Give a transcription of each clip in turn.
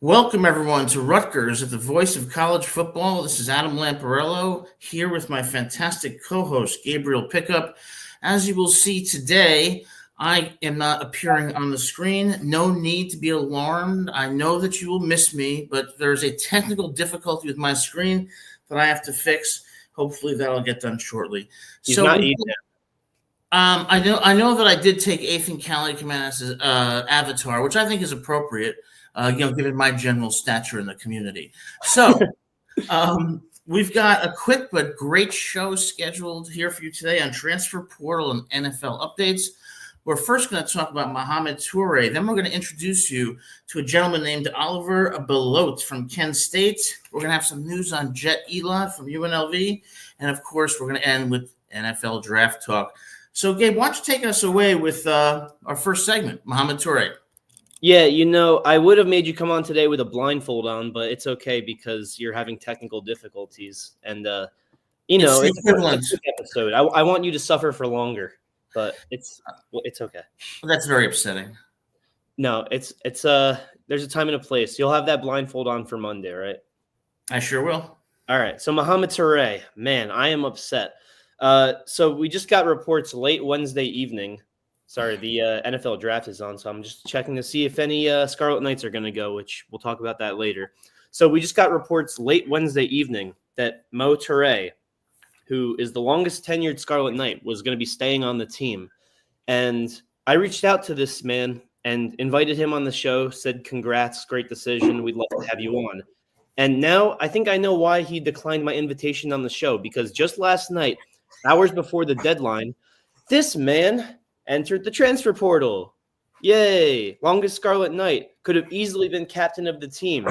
Welcome, everyone, to Rutgers at the voice of college football. This is Adam Lamparello here with my fantastic co host, Gabriel Pickup. As you will see today, I am not appearing on the screen. No need to be alarmed. I know that you will miss me, but there's a technical difficulty with my screen that I have to fix. Hopefully, that'll get done shortly. He's not eating. I know that I did take Ethan Calicoman as avatar, which I think is appropriate. Given my general stature in the community. So we've got a quick but great show scheduled here for you today on transfer portal and NFL updates. We're first going to talk about Mohamed Toure. Then we're going to introduce you to a gentleman named Oliver Belote from Kent State. We're going to have some news on Jet Elon from UNLV. And, of course, we're going to end with NFL draft talk. So, Gabe, why don't you take us away with our first segment, Mohamed Toure? Yeah, I would have made you come on today with a blindfold on, but it's okay because you're having technical difficulties. And, it's a quick episode. I want you to suffer for longer, but it's okay. That's very upsetting. No, there's a time and a place. You'll have that blindfold on for Monday, right? I sure will. All right. So Mohamed Toure, man, I am upset. So we just got reports late Wednesday evening. Sorry, the NFL draft is on, so I'm just checking to see if any Scarlet Knights are going to go, which we'll talk about that later. So we just got reports late Wednesday evening that Mo Toure, who is the longest tenured Scarlet Knight, was going to be staying on the team. And I reached out to this man and invited him on the show, said, congrats, great decision, we'd love to have you on. And now I think I know why he declined my invitation on the show, because just last night, hours before the deadline, this man entered the transfer portal. Yay. Longest Scarlet Knight. Could have easily been captain of the team.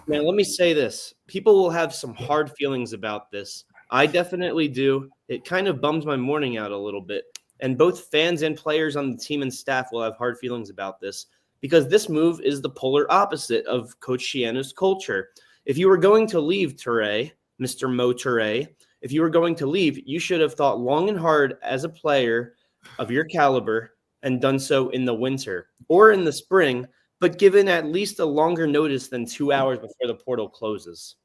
Man, let me say this. People will have some hard feelings about this. I definitely do. It kind of bums my morning out a little bit. And both fans and players on the team and staff will have hard feelings about this because this move is the polar opposite of Coach Shiano's culture. If you were going to leave Toure, Mr. Mo Toure, if you were going to leave, you should have thought long and hard as a player of your caliber and done so in the winter or in the spring, but given at least a longer notice than 2 hours before the portal closes.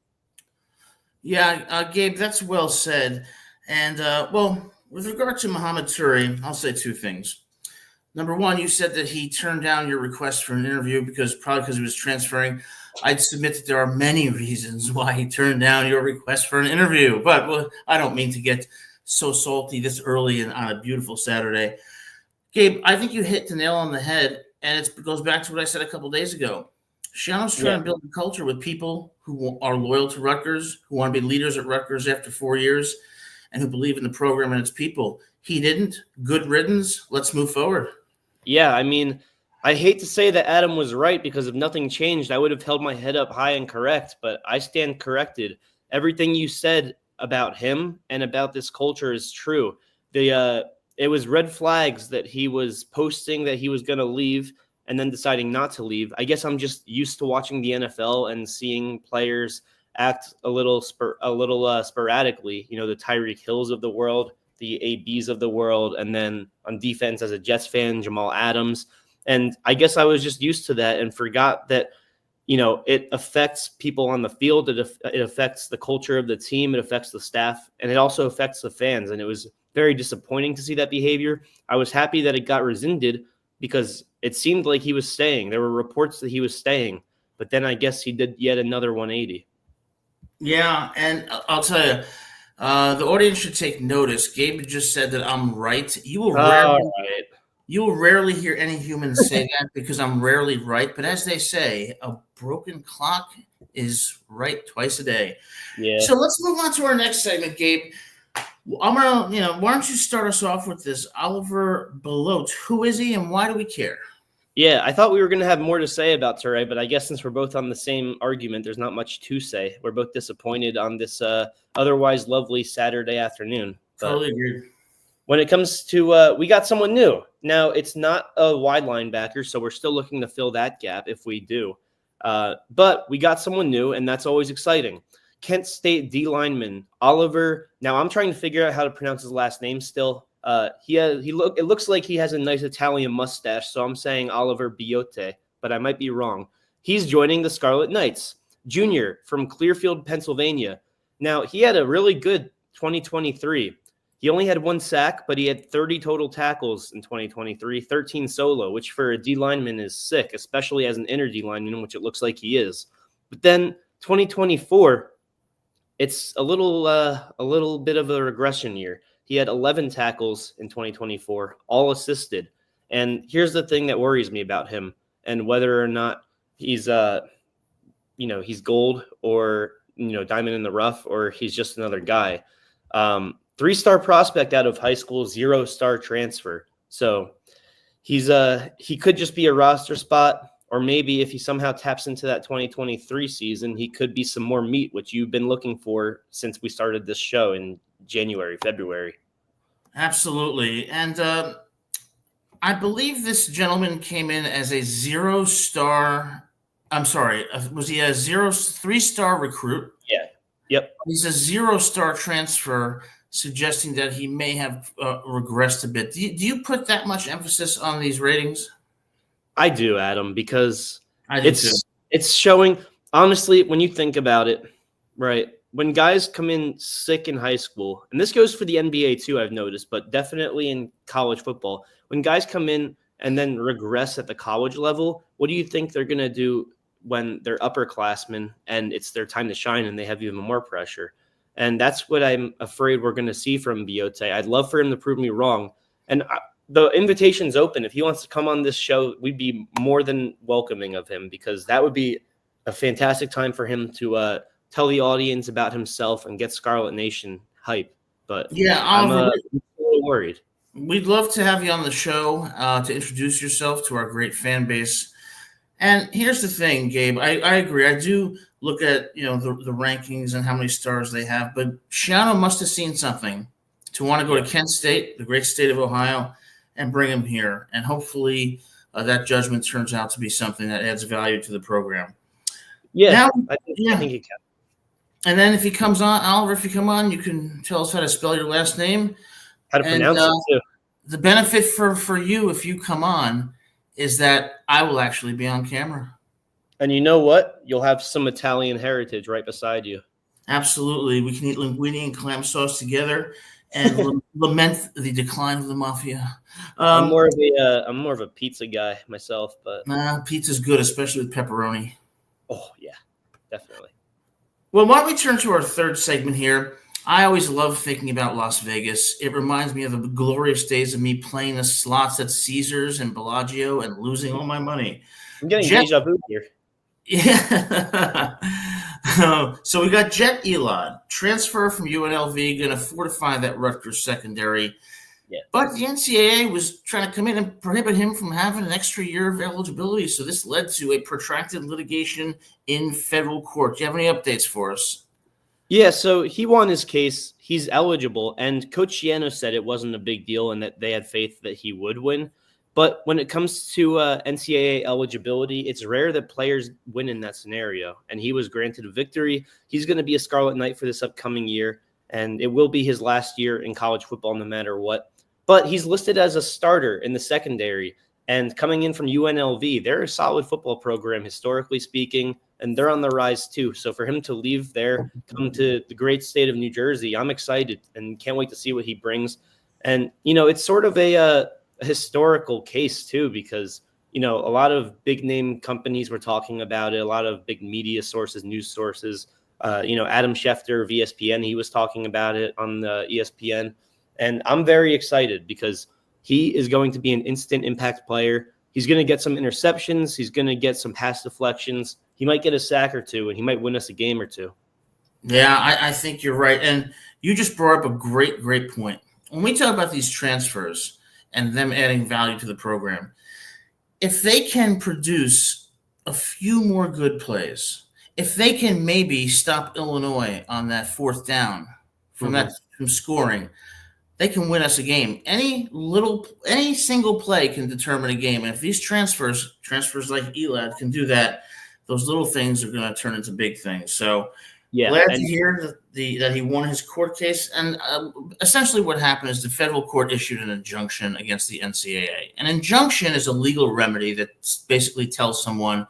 Yeah, Gabe, that's well said. And, with regard to Mohamed Toure, I'll say two things. Number one, you said that he turned down your request for an interview probably because he was transferring. I'd submit that there are many reasons why he turned down your request for an interview, but I don't mean to get so salty this early and on a beautiful Saturday. Gabe, I think you hit the nail on the head, and it goes back to what I said a couple days ago. Shiano's trying to build a culture with people who are loyal to Rutgers, who want to be leaders at Rutgers after 4 years, and who believe in the program and its people. He didn't. Good riddance. Let's move forward. Yeah, I mean, I hate to say that Adam was right because if nothing changed, I would have held my head up high and correct, but I stand corrected. Everything you said about him and about this culture is true. It was red flags that he was posting that he was going to leave and then deciding not to leave. I guess I'm just used to watching the NFL and seeing players act a little sporadically. The Tyreek Hills of the world, the ABs of the world, and then on defense as a Jets fan, Jamal Adams. And I guess I was just used to that and forgot that it affects people on the field. It affects the culture of the team. It affects the staff, and it also affects the fans. And it was very disappointing to see that behavior. I was happy that it got rescinded because it seemed like he was staying. There were reports that he was staying, but then I guess he did yet another 180. Yeah, and I'll tell you, the audience should take notice. Gabe just said that I'm right. You will rarely hear any human say that because I'm rarely right. But as they say, a broken clock is right twice a day. Yeah. So let's move on to our next segment, Gabe. I'm gonna, why don't you start us off with this Oliver Belote? Who is he, and why do we care? Yeah, I thought we were going to have more to say about Toure, but I guess since we're both on the same argument, there's not much to say. We're both disappointed on this otherwise lovely Saturday afternoon. Totally agree. When it comes to, we got someone new. Now, it's not a wide linebacker, so we're still looking to fill that gap if we do. But we got someone new, and that's always exciting. Kent State D lineman Oliver. Now, I'm trying to figure out how to pronounce his last name still. It looks like he has a nice Italian mustache, so I'm saying Oliver Belote, but I might be wrong. He's joining the Scarlet Knights. Junior from Clearfield, Pennsylvania. Now, he had a really good 2023. He only had 1 sack, but he had 30 total tackles in 2023, 13 solo, which for a D lineman is sick, especially as an inner D lineman, which it looks like he is. But then 2024, it's a little bit of a regression year. He had 11 tackles in 2024, all assisted. And here's the thing that worries me about him and whether or not he's he's gold or diamond in the rough, or he's just another guy. 3-star prospect out of high school, 0-star transfer. So he could just be a roster spot, or maybe if he somehow taps into that 2023 season, he could be some more meat, which you've been looking for since we started this show in January, February. Absolutely. And I believe this gentleman came in as a 0-star. I'm sorry. Was he a 3-star recruit? Yeah. Yep. He's a 0-star transfer, suggesting that he may have regressed a bit. Do you put that much emphasis on these ratings? I do, Adam, because it's showing, honestly, when you think about it, right, when guys come in sick in high school, and this goes for the NBA too, I've noticed, but definitely in college football, when guys come in and then regress at the college level, what do you think they're going to do when they're upperclassmen and it's their time to shine and they have even more pressure? And that's what I'm afraid we're going to see from Biyote. I'd love for him to prove me wrong. And the invitation's open. If he wants to come on this show, we'd be more than welcoming of him, because that would be a fantastic time for him to tell the audience about himself and get Scarlet Nation hype. But yeah, I'm a little worried. We'd love to have you on the show to introduce yourself to our great fan base. And here's the thing, Gabe. I agree. I do look at the rankings and how many stars they have, but Shiano must have seen something to want to go to Kent State, the great state of Ohio, and bring him here. And hopefully that judgment turns out to be something that adds value to the program. Yeah, now, I think he can. And then if he comes on, Oliver, if you come on, you can tell us how to spell your last name. How to pronounce it, too. The benefit for you, if you come on, is that I will actually be on camera. And you know what? You'll have some Italian heritage right beside you. Absolutely. We can eat linguine and clam sauce together and lament the decline of the mafia. I'm more of a pizza guy myself, but pizza's good, especially with pepperoni. Oh yeah, definitely. Well, why don't we turn to our third segment here? I always love thinking about Las Vegas. It reminds me of the glorious days of me playing the slots at Caesars and Bellagio and losing all my money. I'm getting deja vu here. Yeah. So we got Jet Elad, transfer from UNLV, going to fortify that Rutgers secondary. Yeah. But the NCAA was trying to come in and prohibit him from having an extra year of eligibility. So this led to a protracted litigation in federal court. Do you have any updates for us? Yeah, so he won his case. He's eligible, and Coach Shiano said it wasn't a big deal and that they had faith that he would win. But when it comes to NCAA eligibility, it's rare that players win in that scenario, and he was granted a victory. He's going to be a Scarlet Knight for this upcoming year, and it will be his last year in college football no matter what. But he's listed as a starter in the secondary, and coming in from UNLV, they're a solid football program, historically speaking, and they're on the rise too. So for him to leave there, come to the great state of New Jersey, I'm excited and can't wait to see what he brings. And, it's sort of a historical case too, because, a lot of big name companies were talking about it, a lot of big media sources, news sources, Adam Schefter of ESPN, he was talking about it on the ESPN. And I'm very excited because he is going to be an instant impact player. He's going to get some interceptions. He's going to get some pass deflections. He might get a sack or two, and he might win us a game or two. Yeah, I think you're right. And you just brought up a great, great point. When we talk about these transfers and them adding value to the program, if they can produce a few more good plays, if they can maybe stop Illinois on that fourth down from scoring, they can win us a game. Any single play can determine a game. And if these transfers like Elad can do that, those little things are going to turn into big things. So glad to hear that he won his court case. And essentially what happened is the federal court issued an injunction against the NCAA. An injunction is a legal remedy that basically tells someone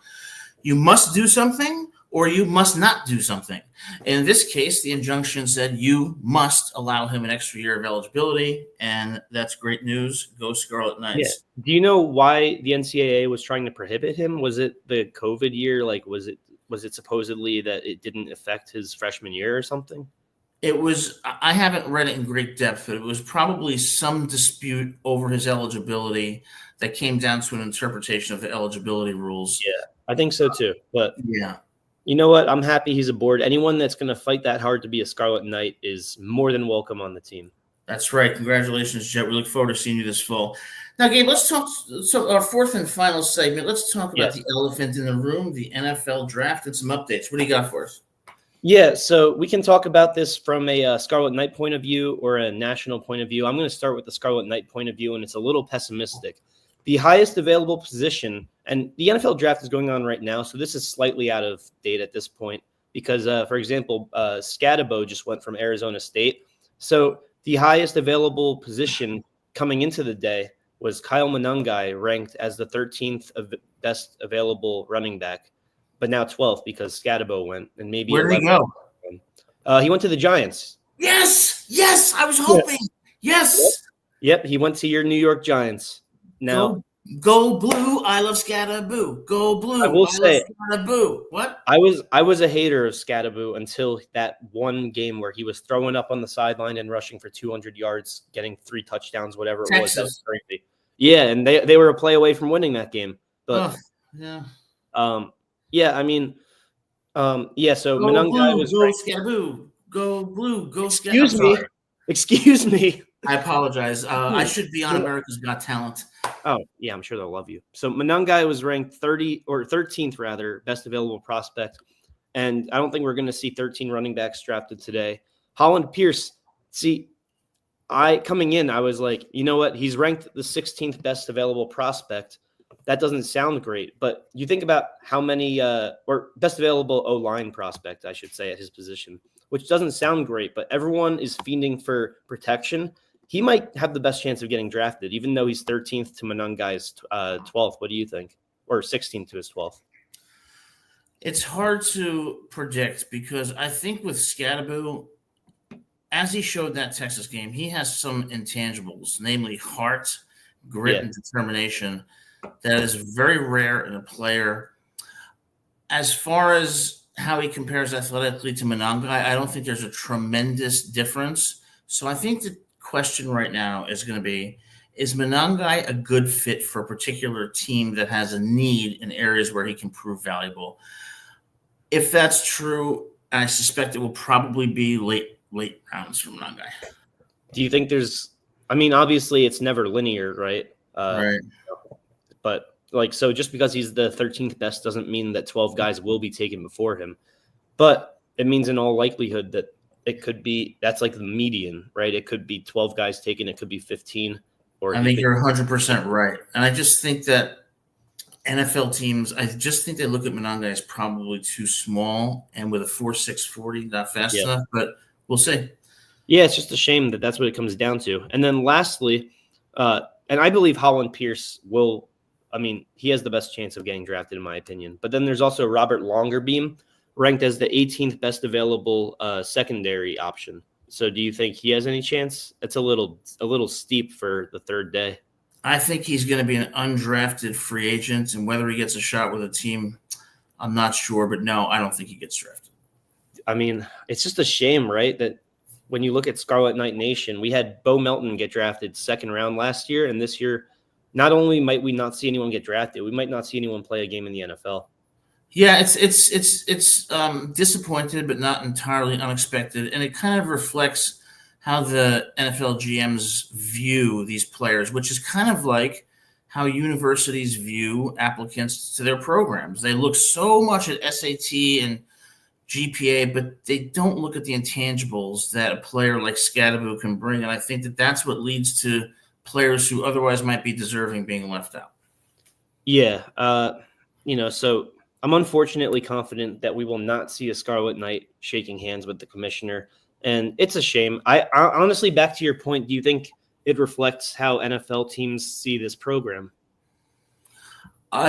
you must do something or you must not do something. In this case, the injunction said you must allow him an extra year of eligibility, and that's great news. Go Scarlet Yeah. Knights. Do you know why the NCAA was trying to prohibit him? Was it the COVID year? Like, was it supposedly that it didn't affect his freshman year or something? It was, I haven't read it in great depth, but it was probably some dispute over his eligibility that came down to an interpretation of the eligibility rules. Yeah, I think so too. But Yeah. you know what? I'm happy he's aboard. Anyone that's going to fight that hard to be a Scarlet Knight is more than welcome on the team. That's right. Congratulations, Jet. We look forward to seeing you this fall. Now, Gabe, let's talk. So, our fourth and final segment, let's talk about the elephant in the room, the NFL draft, and some updates. What do you got for us? Yeah, so we can talk about this from a Scarlet Knight point of view or a national point of view. I'm going to start with the Scarlet Knight point of view, and it's a little pessimistic. The highest available position, and the NFL draft is going on right now, so this is slightly out of date at this point because, for example, Scatabo just went from Arizona State. So the highest available position coming into the day was Kyle Monangai, ranked as the 13th best available running back, but now 12th because Scatabo went, and maybe where did he go? He went to the Giants. Yes, I was hoping. Yes. Yep, he went to your New York Giants. Now, go blue. I love Scattaboo. Go blue. I will say, Scattaboo. What? I was a hater of Scattaboo until that one game where he was throwing up on the sideline and rushing for 200 yards, getting 3 touchdowns, whatever it was. That was crazy. Yeah, and they were a play away from winning that game. But yeah, I mean, so go Monangai blue, was go Scattaboo. Go blue. Go Scattaboo. Excuse me. I apologize. I should be on America's Got Talent. Oh, yeah, I'm sure they'll love you. So Monangai was ranked 13th rather, best available prospect. And I don't think we're going to see 13 running backs drafted today. Holland Pierce, see, coming in, I was like, you know what? He's ranked the 16th best available prospect. That doesn't sound great, but you think about how many or best available O-line prospect, I should say, at his position, which doesn't sound great, but everyone is fiending for protection. He might have the best chance of getting drafted, even though he's 13th to Monangai's 12th. What do you think? Or 16th to his 12th? It's hard to predict because I think with Scattaboo, as he showed that Texas game, he has some intangibles, namely heart, grit, and determination. That is very rare in a player. As far as how he compares athletically to Monangai, I don't think there's a tremendous difference. So I think the question right now is going to be, is Monangai a good fit for a particular team that has a need in areas where he can prove valuable? If that's true, I suspect it will probably be late rounds for Monangai. Do you think obviously it's never linear, right? Right. But so just because he's the 13th best doesn't mean that 12 guys will be taken before him. But it means in all likelihood that it could be, that's like the median, right? It could be 12 guys taken. It could be 15. I think you're 100% right. And I just think that NFL teams, I just think they look at Monangai as probably too small and with a 4.6 40, not fast enough, but we'll see. Yeah, it's just a shame that that's what it comes down to. And then lastly, and I believe Holland Pierce he has the best chance of getting drafted in my opinion. But then there's also Robert Longerbeam, ranked as the 18th best available secondary option. So do you think he has any chance? It's a little steep for the third day. I think he's going to be an undrafted free agent, and whether he gets a shot with a team, I'm not sure. But no, I don't think he gets drafted. I mean, it's just a shame, right? That when you look at Scarlet Knight Nation, we had Bo Melton get drafted second round last year, and this year, not only might we not see anyone get drafted, we might not see anyone play a game in the NFL. Yeah, it's disappointed, but not entirely unexpected, and it kind of reflects how the NFL GMs view these players, which is kind of like how universities view applicants to their programs. They look so much at SAT and GPA, but they don't look at the intangibles that a player like Scattaboo can bring, and I think that that's what leads to players who otherwise might be deserving being left out. Yeah, so I'm unfortunately confident that we will not see a Scarlet Knight shaking hands with the commissioner, and it's a shame. I honestly, back to your point, do you think it reflects how NFL teams see this program?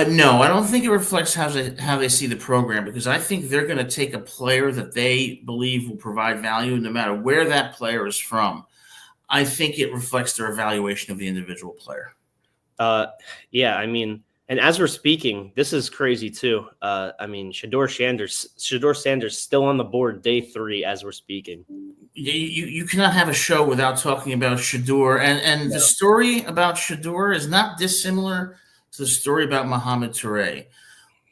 No, I don't think it reflects how they see the program, because I think they're going to take a player that they believe will provide value no matter where that player is from. I think it reflects their evaluation of the individual player. Uh, yeah, I mean, and as we're speaking, this is crazy too. I mean, Shador Sanders still on the board day 3 as we're speaking. You cannot have a show without talking about Shador, and the story about Shador is not dissimilar to the story about Mohamed Toure.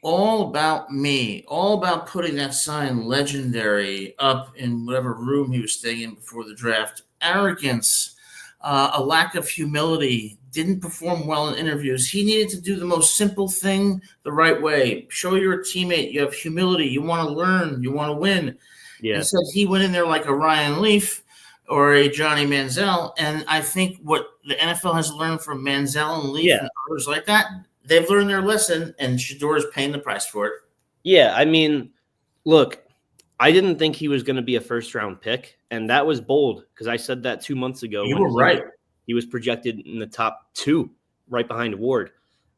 All about me, all about putting that sign legendary up in whatever room he was staying in before the draft. Arrogance, a lack of humility, didn't perform well in interviews. He needed to do the most simple thing the right way. Show you're a teammate, you have humility, you want to learn, you want to win. Yeah. Instead, he went in there like a Ryan Leaf or a Johnny Manziel. And I think what the NFL has learned from Manziel and Leaf and others like that, they've learned their lesson, and Shador is paying the price for it. Yeah, I mean, look, I didn't think he was going to be a first-round pick, and that was bold because I said that 2 months ago. You were right. He was projected in the top 2, right behind Ward.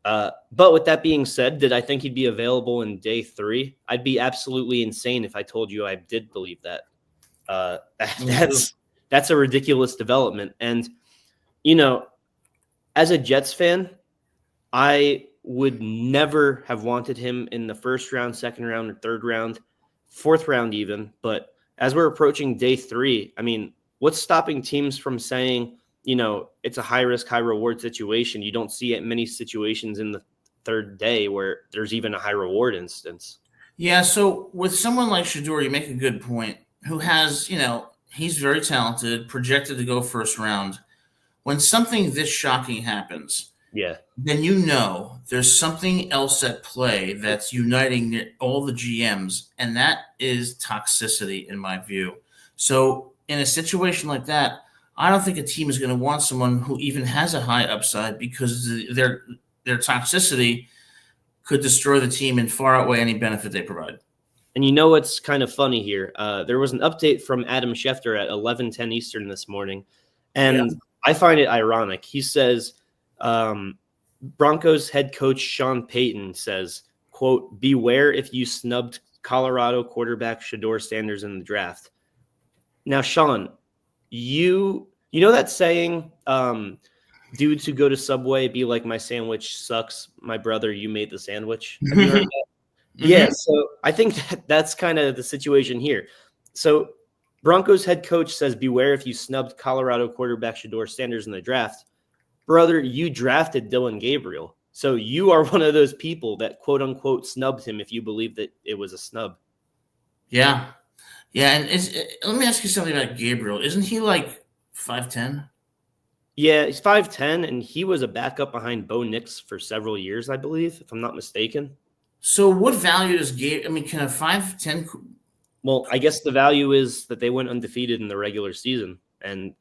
But with that being said, did I think he'd be available in day 3? I'd be absolutely insane if I told you I did believe that. That's a ridiculous development. And, you know, as a Jets fan, I would never have wanted him in the first round, second round, or third round, fourth round even. But as we're approaching day 3, I mean, what's stopping teams from saying, you know, it's a high risk, high reward situation? You don't see it many situations in the third day where there's even a high reward instance. Yeah. So with someone like Shador, you make a good point, who has, he's very talented, projected to go first round. When something this shocking happens, then there's something else at play that's uniting all the GMs, and that is toxicity, in my view. So in a situation like that, I don't think a team is going to want someone who even has a high upside, because their toxicity could destroy the team and far outweigh any benefit they provide. And you know what's kind of funny here? There was an update from Adam Schefter at 11:10 Eastern this morning, and I find it ironic. He says, Broncos head coach Sean Payton says, quote, "Beware if you snubbed Colorado quarterback Shador Sanders in the draft." Now, Sean, you know that saying, dudes who go to Subway be like, "My sandwich sucks. My brother, you made the sandwich." Have you heard that? Yeah, so I think that's kind of the situation here. So Broncos head coach says, beware if you snubbed Colorado quarterback Shador Sanders in the draft. Brother, you drafted Dylan Gabriel. So you are one of those people that quote unquote snubbed him if you believe that it was a snub. Yeah. Yeah. And let me ask you something about Gabriel. Isn't he like 5'10"? Yeah, he's 5'10", and he was a backup behind Bo Nix for several years, I believe, if I'm not mistaken. So what value does can a 5'10"? Well, I guess the value is that they went undefeated in the regular season. And,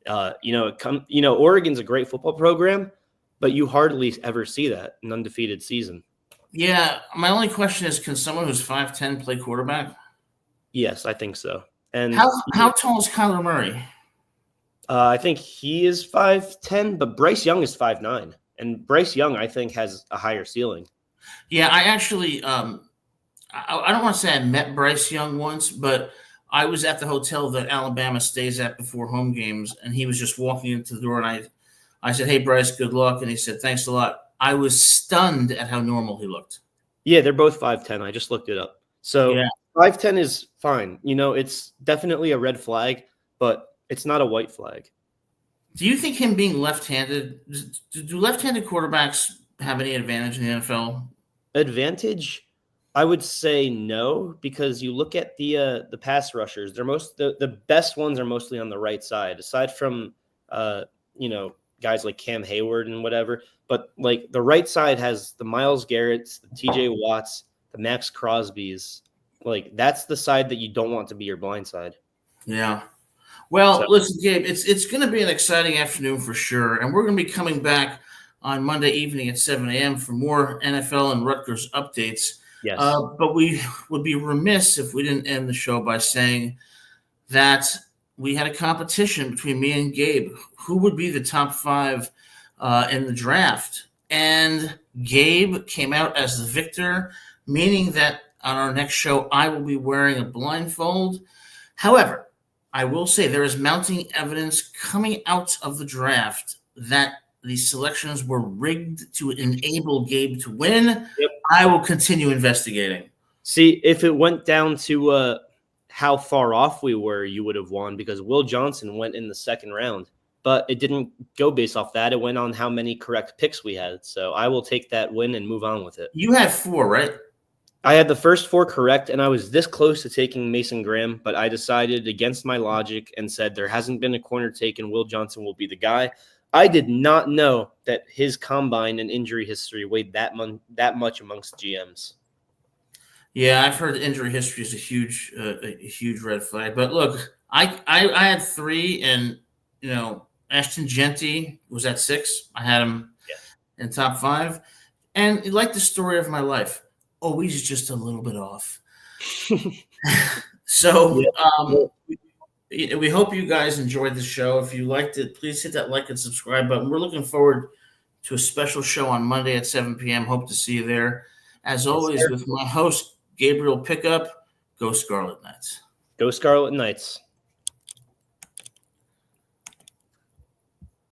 Oregon's a great football program, but you hardly ever see that, an undefeated season. Yeah. My only question is, can someone who's 5'10" play quarterback? Yes, I think so. And how tall is Kyler Murray? I think he is 5'10", but Bryce Young is 5'9". And Bryce Young, I think, has a higher ceiling. Yeah, I actually I don't want to say I met Bryce Young once, but I was at the hotel that Alabama stays at before home games, and he was just walking into the door, and I said, "Hey, Bryce, good luck." And he said, "Thanks a lot." I was stunned at how normal he looked. Yeah, they're both 5'10". I just looked it up. So 5'10" is fine. It's definitely a red flag, but it's not a white flag. Do you think him being left-handed, do left-handed quarterbacks have any advantage in the NFL? Advantage? I would say no, because you look at the pass rushers. They're the best ones are mostly on the right side, aside from guys like Cam Hayward and whatever. But like the right side has the Myles Garretts, the TJ Watts, the Max Crosbys. Like that's the side that you don't want to be your blind side. Yeah. Well, listen, Gabe, it's going to be an exciting afternoon for sure, and we're going to be coming back on Monday evening at 7 a.m. for more NFL and Rutgers updates. Yes. But we would be remiss if we didn't end the show by saying that we had a competition between me and Gabe. Who would be the top 5 in the draft? And Gabe came out as the victor, meaning that on our next show, I will be wearing a blindfold. However, I will say there is mounting evidence coming out of the draft that the selections were rigged to enable Gabe to win. Yep. I will continue investigating. See, if it went down to how far off we were, you would have won because Will Johnson went in the second round. But it didn't go based off that. It went on how many correct picks we had. So I will take that win and move on with it. You had 4, right? I had the first 4 correct, and I was this close to taking Mason Graham, but I decided against my logic and said there hasn't been a corner taken. Will Johnson will be the guy. I did not know that his combine and injury history weighed that much amongst GMs. Yeah, I've heard injury history is a huge red flag. But look, I had 3, and Ashton Genty was at 6. I had him in top 5, and like the story of my life, always just a little bit off. So we hope you guys enjoyed the show. If you liked it, please hit that like and subscribe button. We're looking forward to a special show on Monday at 7 p.m. Hope to see you there. As always, with my host, Gabriel Pickup, go Scarlet Knights. Go Scarlet Knights.